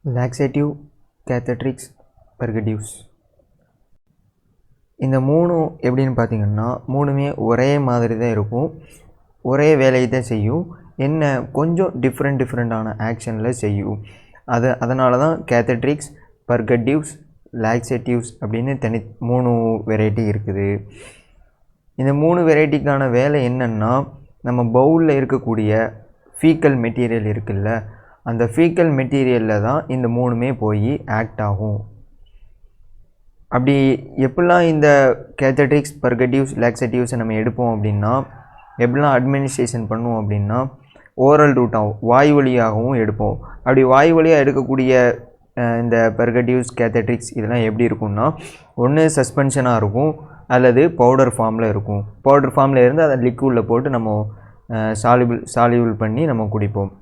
Laxative, Cathartics, Purgatives. இந்த மூணும் எப்படின்னு பார்த்தீங்கன்னா மூணுமே ஒரே மாதிரி தான் இருக்கும், ஒரே வேலையை தான் செய்யும், என்ன கொஞ்சம் டிஃப்ரெண்ட்டான ஆக்ஷனில் செய்யும். அதனால தான் Cathartics, Purgatives, Laxatives அப்படின்னு மூணு வெரைட்டி இருக்குது. இந்த மூணு வெரைட்டிக்கான வேலை என்னென்னா, நம்ம பவுலில் இருக்கக்கூடிய ஃபீக்கல் மெட்டீரியல் இருக்குல்ல, அந்த ஃபீக்கல் மெட்டீரியலில் தான் இந்த மூணுமே போய் ஆக்ட் ஆகும். அப்படி எப்படிலாம் இந்த Cathartics, Purgatives, Laxatives நம்ம எடுப்போம் அப்படின்னா, எப்படிலாம் அட்மினிஸ்ட்ரேஷன் பண்ணுவோம் அப்படின்னா, ஓரல் ரூட்டாகவும் வாய் வழியாகவும் எடுப்போம். அப்படி வாய் வழியாக எடுக்கக்கூடிய இந்த Purgatives, Cathartics இதெல்லாம் எப்படி இருக்கும்னா, ஒன்று சஸ்பென்ஷனாக இருக்கும் அல்லது பவுடர் ஃபார்மில் இருக்கும். பவுடர் ஃபார்மில் இருந்து அதை லிக்விடில் போட்டு நம்ம சால்யூபிள் பண்ணி நம்ம குடிப்போம்.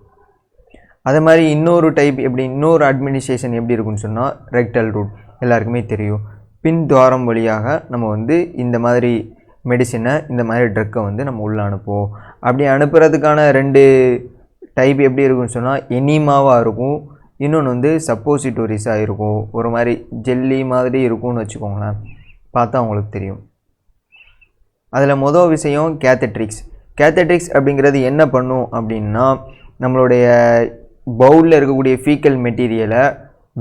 அதே மாதிரி இன்னொரு டைப் இன்னொரு அட்மினிஸ்ட்ரேஷன் எப்படி இருக்குன்னு சொன்னால், ரெக்டல் ரூட் எல்லாருக்குமே தெரியும். பின் துவாரம் வழியாக நம்ம இந்த மாதிரி மெடிசினை, இந்த மாதிரி ட்ரக்கை நம்ம உள்ளே அனுப்புவோம். அப்படி அனுப்புறதுக்கான ரெண்டு டைப் எப்படி இருக்குன்னு சொன்னால், எனிமாவாக இருக்கும், இன்னொன்று சப்போசிட்டோரிஸாக இருக்கும், ஒரு மாதிரி ஜெல்லி மாதிரி இருக்கும்னு வச்சுக்கோங்களேன், பார்த்தா அவங்களுக்கு தெரியும். அதில் மொதல் விஷயம் Cathartics அப்படிங்கிறது என்ன பண்ணும் அப்படின்னா, நம்மளுடைய பவுலில் இருக்கக்கூடிய ஃபீக்கல் மெட்டீரியலை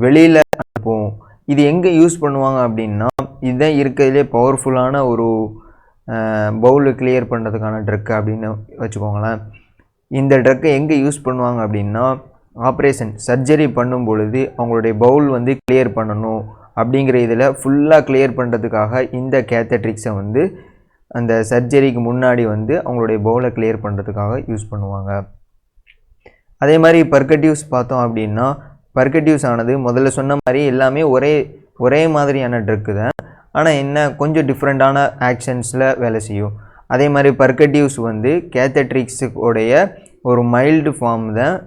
வெளியில் அனுப்பும். இது எங்கே யூஸ் பண்ணுவாங்க அப்படின்னா, இதுதான் இருக்கிறதுலே பவர்ஃபுல்லான ஒரு பவுலில் கிளியர் பண்ணுறதுக்கான ட்ரக்கு அப்படின்னு வச்சுக்கோங்களேன். இந்த ட்ரக்கை எங்கே யூஸ் பண்ணுவாங்க அப்படின்னா, ஆப்ரேஷன் சர்ஜரி பண்ணும் பொழுது அவங்களுடைய பவுல் கிளியர் பண்ணணும் அப்படிங்கிற இதில் ஃபுல்லாக கிளியர் பண்ணுறதுக்காக இந்த Catharticsஸை அந்த சர்ஜரிக்கு முன்னாடி அவங்களுடைய பவுலை கிளியர் பண்ணுறதுக்காக யூஸ் பண்ணுவாங்க. அதே மாதிரி Purgatives பார்த்தோம் அப்படின்னா, Purgatives ஆனது முதல்ல சொன்ன மாதிரி எல்லாமே ஒரே மாதிரியான ட்ரக்கு தான், ஆனால் என்ன கொஞ்சம் டிஃப்ரெண்ட்டான ஆக்ஷன்ஸில் வேலை செய்யும். அதே மாதிரி Purgatives Cathartics'ோடைய ஒரு மைல்டு ஃபார்ம் தான்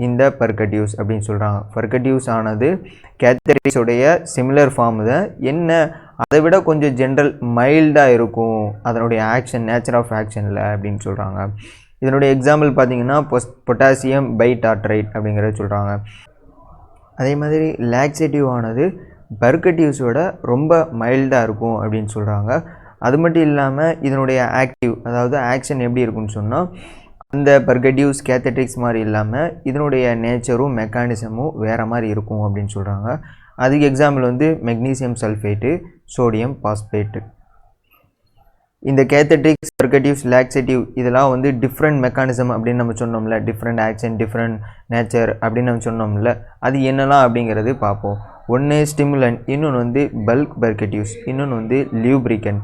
இந்த Purgatives அப்படின்னு சொல்கிறாங்க. Purgatives ஆனது Cathartics'ோடைய சிமிலர் ஃபார்ம் தான், என்ன அதை விட கொஞ்சம் ஜென்ரல் மைல்டாக இருக்கும் அதனுடைய ஆக்ஷன், நேச்சர் ஆஃப் ஆக்ஷனில் அப்படின்னு சொல்கிறாங்க. இதனுடைய எக்ஸாம்பிள் பார்த்தீங்கன்னா பொட்டாசியம் பைடார்ட்ரைட் அப்படிங்கிறத சொல்கிறாங்க. அதே மாதிரி லாக்ஸேட்டிவ் ஆனது Purgatives-ஓட ரொம்ப மைல்டாக இருக்கும் அப்படின்னு சொல்கிறாங்க. அது மட்டும் இல்லாமல் இதனுடைய ஆக்டிவ், அதாவது ஆக்ஷன் எப்படி இருக்குன்னு சொன்னால், அந்த Purgatives, Cathartics மாதிரி இல்லாமல் இதனுடைய நேச்சரும் மெக்கானிசமும் வேறு மாதிரி இருக்கும் அப்படின்னு சொல்கிறாங்க. அதுக்கு example magnesium sulphate, sodium phosphate. இந்த Cathartics, Purgatives, Laxative இதெல்லாம் டிஃப்ரெண்ட் மெக்கானிசம் அப்படின்னு நம்ம சொன்னோம்ல, டிஃப்ரெண்ட் ஆக்ஷன், டிஃப்ரெண்ட் நேச்சர் அப்படின்னு நம்ம சொன்னோம்ல, அது என்னெல்லாம் அப்படிங்கிறது பார்ப்போம். ஒன்று ஸ்டிமுலண்ட், இன்னொன்று பல்க் Purgatives, இன்னொன்று Lubricant,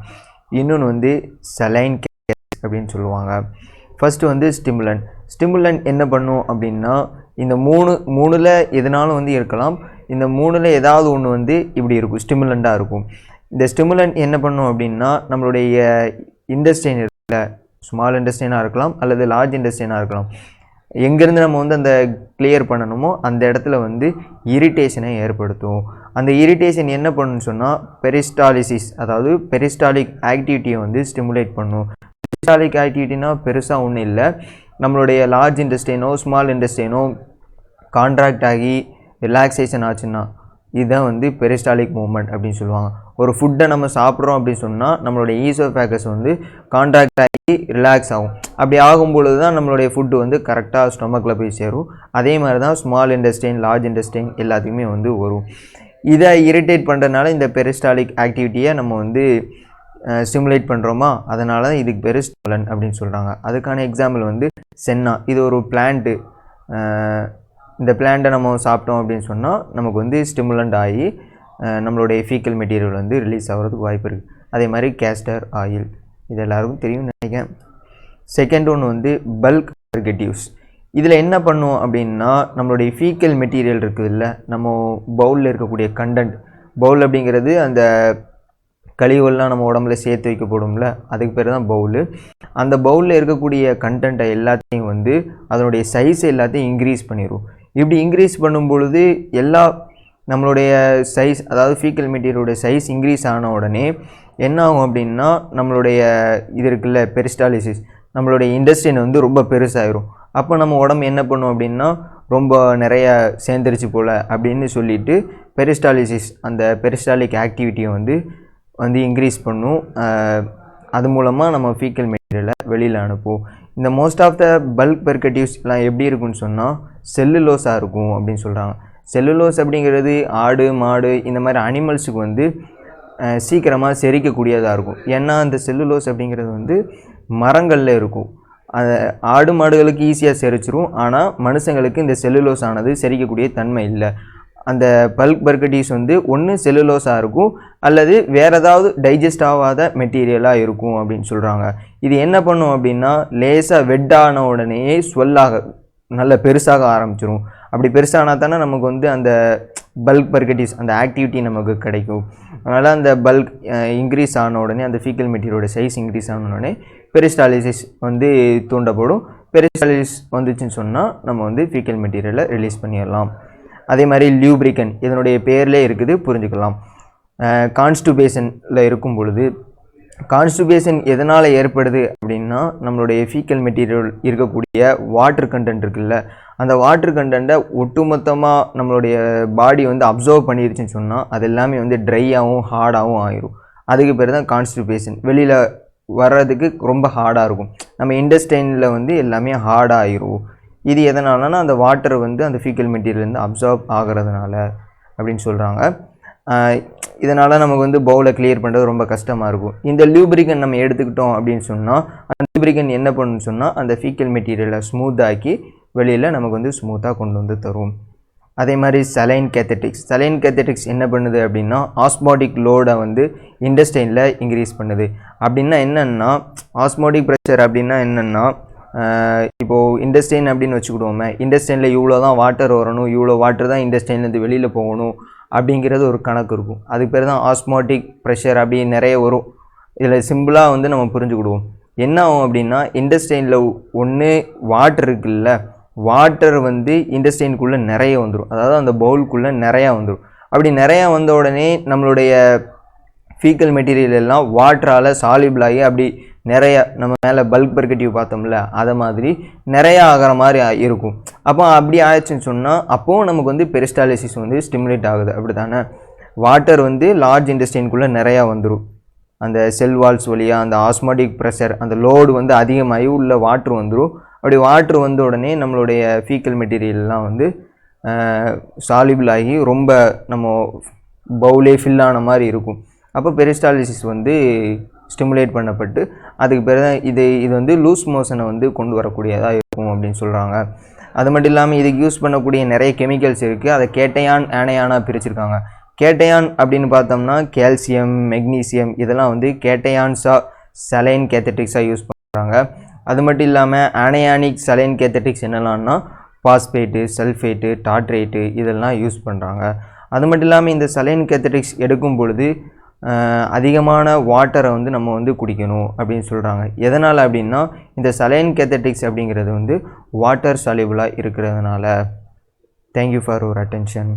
இன்னொன்று Saline Cathartics அப்படின்னு சொல்லுவாங்க. ஃபஸ்ட்டு ஸ்டிமுலண்ட் என்ன பண்ணும் அப்படின்னா, இந்த மூணில் எதுனாலும் இருக்கலாம், இந்த மூணில் ஏதாவது ஒன்று இப்படி இருக்கும், ஸ்டிமுலண்ட்டாக இருக்கும். இந்த ஸ்டிமுலண்ட் என்ன பண்ணும் அப்படின்னா, நம்மளுடைய இண்டஸ்ட்ரைன் இருக்குல்ல, ஸ்மால் இண்டஸ்ட்ரைனாக இருக்கலாம் அல்லது லார்ஜ் இண்டஸ்ட்ரைனாக இருக்கலாம், எங்கேருந்து நம்ம அந்த கிளியர் பண்ணணுமோ அந்த இடத்துல இரிட்டேஷனை ஏற்படுத்தும். அந்த இரிட்டேஷன் என்ன பண்ணுன்னு சொன்னால், பெரிஸ்டாலிசிஸ், அதாவது பெரிஸ்டாலிக் ஆக்டிவிட்டியை ஸ்டிமுலேட் பண்ணும். பெரிஸ்டாலிக் ஆக்டிவிட்டினா பெருசாக ஒன்றும் இல்லை, நம்மளுடைய லார்ஜ் இண்டஸ்ட்ரைனோ ஸ்மால் இண்டஸ்ட்ரைனோ கான்ட்ராக்ட் ஆகி ரிலாக்ஸேஷன் ஆச்சுன்னா இதுதான் பெரிஸ்டாலிக் மூவ்மெண்ட் அப்படின்னு சொல்லுவாங்க. ஒரு ஃபுட்டை நம்ம சாப்பிட்றோம் அப்படின்னு சொன்னால் நம்மளுடைய ஈசோஃபேகஸ் கான்ட்ராக்ட் ஆகி ரிலாக்ஸ் ஆகும். அப்படி ஆகும்பொழுது தான் நம்மளுடைய ஃபுட்டு கரெக்டாக ஸ்டொமக்கில் போய் சேரும். அதே மாதிரி தான் ஸ்மால் இண்டஸ்ட்ரைன், லார்ஜ் இண்டஸ்ட்ரைன் எல்லாத்துக்குமே வரும். இதை இரிட்டேட் பண்ணுறதுனால இந்த பெரிஸ்டாலிக் ஆக்டிவிட்டியை நம்ம ஸ்டிமுலேட் பண்ணுறோமா, அதனால தான் இதுக்கு பேர் ஸ்டிமுலண்ட் அப்படின்னு சொல்கிறாங்க. அதுக்கான எக்ஸாம்பிள் சென்னா, இது ஒரு பிளான்ட்டு. இந்த பிளான்ட்டை நம்ம சாப்பிட்டோம் அப்படின்னு சொன்னால் நமக்கு ஸ்டிமுலண்ட் ஆகி நம்மளுடைய ஃபீக்கல் மெட்டீரியல் ரிலீஸ் ஆகிறதுக்கு வாய்ப்பு இருக்குது. அதே மாதிரி கேஸ்டர் ஆயில், இது எல்லாருக்கும் தெரியும்னு நினைக்கிறேன். செகண்ட் ஒன்று பல்க் Purgatives. இதில் என்ன பண்ணுவோம் அப்படின்னா, நம்மளுடைய ஃபீக்கல் மெட்டீரியல் இருக்குது இல்லை, நம்ம பவுலில் இருக்கக்கூடிய கண்டென்ட், பவுல் அப்படிங்கிறது அந்த கழிவுகள்லாம் நம்ம உடம்புல சேர்த்து வைக்கப்படும்ல, அதுக்கு பேர் தான் பவுலு. அந்த பவுலில் இருக்கக்கூடிய கண்டென்ட்டை எல்லாத்தையும் அதனுடைய சைஸ் எல்லாத்தையும் இன்க்ரீஸ் பண்ணிடும். இப்படி இன்க்ரீஸ் பண்ணும் பொழுது நம்மளுடைய சைஸ், அதாவது ஃபீக்கல் மெட்டீரியலுடைய சைஸ் இன்க்ரீஸ் ஆன உடனே என்ன ஆகும் அப்படின்னா, நம்மளுடைய இது இருக்குல்ல பெரிஸ்டாலிசிஸ், நம்மளுடைய இண்டஸ்ட்ரின் ரொம்ப பெருசாகிடும். அப்போ நம்ம உடம்பு என்ன பண்ணும் அப்படின்னா, ரொம்ப நிறைய சேர்ந்துருச்சு போல் அப்படின்னு சொல்லிட்டு பெரிஸ்டாலிசிஸ் அந்த பெரிஸ்டாலிக் ஆக்டிவிட்டியை வந்து இன்க்ரீஸ் பண்ணும். அது மூலமாக நம்ம ஃபீக்கல் மெட்டீரியலை வெளியில் அனுப்பும். இந்த மோஸ்ட் ஆஃப் த பல்க் பெர்கட்டிவ்ஸ்லாம் எப்படி இருக்குன்னு சொன்னால் செல்லுலோஸாக இருக்கும் அப்படின்னு சொல்கிறாங்க. செல்லுலோஸ் அப்படிங்கிறது ஆடு மாடு இந்த மாதிரி அனிமல்ஸுக்கு சீக்கிரமாக செரிக்கக்கூடியதாக இருக்கும். ஏன்னா அந்த செல்லுலோஸ் அப்படிங்கிறது மரங்களில் இருக்கும். அதை ஆடு மாடுகளுக்கு ஈஸியாக செரிச்சிரும். ஆனால் மனுஷங்களுக்கு இந்த செல்லுலோஸ் ஆனது செரிக்கக்கூடிய தன்மை இல்லை. அந்த பல்க் பெர்கட்டிவ்ஸ் ஒன்று செல்லுலோஸாக இருக்கும் அல்லது வேறு ஏதாவது டைஜஸ்ட் ஆகாத மெட்டீரியலாக இருக்கும் அப்படின்னு சொல்கிறாங்க. இது என்ன பண்ணும் அப்படின்னா லேசாக வெட்டான உடனேயே ஸ்வெல்லாக நல்ல பெருசாக ஆரம்பிச்சிடும். அப்படி பெருசானா தானே நமக்கு அந்த பல்க் பெர்கட்டிவ்ஸ் அந்த ஆக்டிவிட்டி நமக்கு கிடைக்கும். அதனால் அந்த பல்க் இன்க்ரீஸ் ஆன உடனே அந்த ஃபீக்கல் மெட்டீரியலோட சைஸ் இன்க்ரீஸ் ஆன உடனே பெரிஸ்டாலிசிஸ் தூண்டப்படும். பெரிஸ்டாலிசிஸ் வந்துச்சுன்னு சொன்னால் நம்ம ஃபீக்கல் மெட்டீரியலை ரிலீஸ் பண்ணிடலாம். அதே மாதிரி லியூப்ரிகன் இதனுடைய பேர்லே இருக்குது, புரிஞ்சுக்கலாம். கான்ஸ்டிபேஷனில் இருக்கும் பொழுது கான்ஸ்டிபேஷன் எதனால் ஏற்படுது அப்படின்னா நம்மளுடைய ஃபீக்கல் மெட்டீரியல் இருக்கக்கூடிய வாட்டர் கண்டென்ட் இருக்குல்ல, அந்த வாட்டர் கண்டென்ட்டை ஒட்டுமொத்தமாக நம்மளுடைய பாடி அப்சர்வ் பண்ணிருச்சுன்னு சொன்னால் அது எல்லாமே ட்ரையாகவும் ஹார்டாகவும் ஆயிரும். அதுக்கு பேர் தான் கான்ஸ்டிபேஷன். வெளியில் வர்றதுக்கு ரொம்ப ஹார்டாக இருக்கும். நம்ம இண்டஸ்டைனில் எல்லாமே ஹார்டாக ஆயிரும். இது எதனாலனா அந்த வாட்டர் அந்த ஃபீக்கல் மெட்டீரியல் அப்சார்ப் ஆகிறதுனால அப்படின்னு சொல்கிறாங்க. இதனால் நமக்கு பவுலை கிளியர் பண்ணுறது ரொம்ப கஷ்டமாக இருக்கும். இந்த லியூப்ரிகன் நம்ம எடுத்துக்கிட்டோம் அப்படின்னு சொன்னால் அந்த லியூப்ரிகன் என்ன பண்ணுன்னு சொன்னால் அந்த ஃபீக்கல் மெட்டீரியலை ஸ்மூத்தாக்கி வெளியில் நமக்கு ஸ்மூத்தாக கொண்டு தரும். அதே மாதிரி சலைன் கேத்தட்டிக்ஸ். சலைன் கேத்தட்டிக்ஸ் என்ன பண்ணுது அப்படின்னா ஆஸ்மாட்டிக் லோடை இண்டஸ்டைனில் இன்க்ரீஸ் பண்ணுது. அப்படின்னா என்னென்னா ஆஸ்மாட்டிக் ப்ரெஷர் அப்படின்னா என்னென்னா இப்போது இண்டஸ்டைன் அப்படின்னு வச்சுக்கிடுவோமே, இண்டஸ்டைனில் இவ்வளோ தான் வாட்டர் வரணும், இவ்வளோ வாட்டர் தான் இண்டஸ்டைன்லேருந்து வெளியில் போகணும் அப்படிங்கிறது ஒரு கணக்கு இருக்கும். அதுக்கு பேர் தான் ஆஸ்மாட்டிக் ப்ரெஷர் அப்படி நிறைய வரும். இதில் சிம்பிளாக நம்ம புரிஞ்சுக்கிடுவோம். என்ன ஆகும் அப்படின்னா இண்டஸ்டைனில் ஒன்று வாட்டர் இருக்குல்ல, வாட்டர் இண்டஸ்டைனுக்குள்ளே நிறைய வந்துடும். அதாவது அந்த பவுலுக்குள்ளே நிறையா வந்துடும். அப்படி நிறையா வந்த உடனே நம்மளுடைய ஃபீக்கல் மெட்டீரியல் எல்லாம் வாட்டரால் சால்யூபிள் ஆகி அப்படி நிறைய நம்ம மேலே பல்க் பெர்கட்டிவ் பார்த்தோம்ல அதை மாதிரி நிறையா ஆகிற மாதிரி இருக்கும். அப்போ அப்படி ஆயிடுச்சுன்னு சொன்னால் அப்போது நமக்கு பெரிஸ்டாலிசிஸ் ஸ்டிமுலேட் ஆகுது. அப்படி தானே வாட்டர் லார்ஜ் இண்டஸ்டைனுக்குள்ளே நிறையா வந்துடும். அந்த செல் வால்ஸ் வழியாக அந்த ஆஸ்மாட்டிக் ப்ரெஷர் அந்த லோடு அதிகமாகி உள்ள வாட்ரு வந்துடும். அப்படி வாட்ரு வந்த உடனே நம்மளுடைய ஃபீக்கல் மெட்டீரியல்லாம் சால்யூபிள் ஆகி ரொம்ப நம்ம பவுலே ஃபில் ஆன மாதிரி இருக்கும். அப்போ பெரிஸ்டாலிசிஸ் ஸ்டிமுலேட் பண்ணப்பட்டு அதுக்கு பேர் தான் இது லூஸ் மோஷனை கொண்டு வரக்கூடியதாக இருக்கும் அப்படின்னு சொல்கிறாங்க. அது மட்டும் இல்லாமல் இதுக்கு யூஸ் பண்ணக்கூடிய நிறைய கெமிக்கல்ஸ் இருக்குது. அதை கேட்டையான் ஆனையானாக பிரிச்சுருக்காங்க. கேட்டையான் அப்படின்னு பார்த்தோம்னா கால்சியம் மெக்னீசியம் இதெல்லாம் கேட்டையான்ஸாக சலைன் கேத்தட்டிக்ஸாக யூஸ் பண்ணுறாங்க. அது மட்டும் இல்லாமல் ஆனையானிக் சலைன் கேத்தட்டிக்ஸ் என்னெல்லாம்னா பாஸ்பேட்டு சல்ஃபேட்டு டாட்ரேட்டு இதெல்லாம் யூஸ் பண்ணுறாங்க. அது மட்டும் இல்லாமல் இந்த சலைன் கேத்தட்டிக்ஸ் எடுக்கும் பொழுது அதிகமான வாட்டரை நம்ம குடிக்கணும் அப்படின்னு சொல்கிறாங்க. எதனால் அப்படின்னா இந்த சலைன் கேத்தட்டிக்ஸ் அப்படிங்கிறது வாட்டர் சால்யூபிளாக இருக்கிறதுனால. Thank you for your attention.